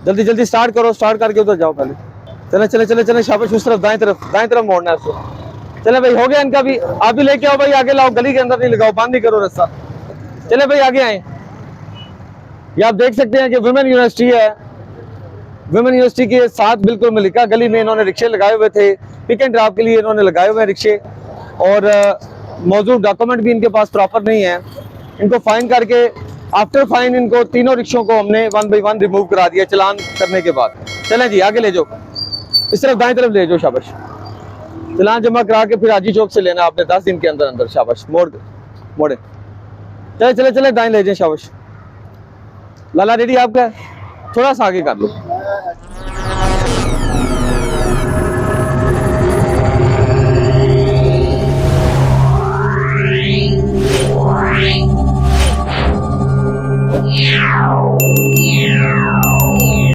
जल्दी जल्दी स्टार्ट करो, स्टार्ट करके उधर जाओ पहले। चले चले चले चले, शाबाश, उस तरफ, दाएं तरफ मोड़ना है उसको। चले भाई, हो गया इनका भी। आप भी लेके आओ भाई, आगे लाओ, गली के अंदर नहीं लगाओ, बंद नहीं करो रास्ता। चले भाई आगे आए। ये आप देख सकते हैं कि वुमेन यूनिवर्सिटी है। वुमेन यूनिवर्सिटी के साथ बिल्कुल मलिका गली में इन्होंने रिक्शे लगाए हुए थे, पिक एंड ड्रॉप के लिए इन्होंने लगाए हुए रिक्शे, और मौजूद डॉक्यूमेंट भी इनके पास प्रॉपर नहीं है। इनको फाइन करके, आफ्टर फाइन इनको तीनों रिक्शों को हमने 1 बाई 1 रिमूव करा दिया चालान करने के बाद। चलें जी आगे ले जाओ, इस तरफ दाएं तरफ ले जाओ, शाबाश। चालान जमा करा के फिर हाजी चौक से लेना आपने 10 दिन के अंदर अंदर, शाबाश। मोड़े, चले चले चले, दाएं ले जाए, शाबाश। लाला रेडी आपका, थोड़ा सा आगे कर लो।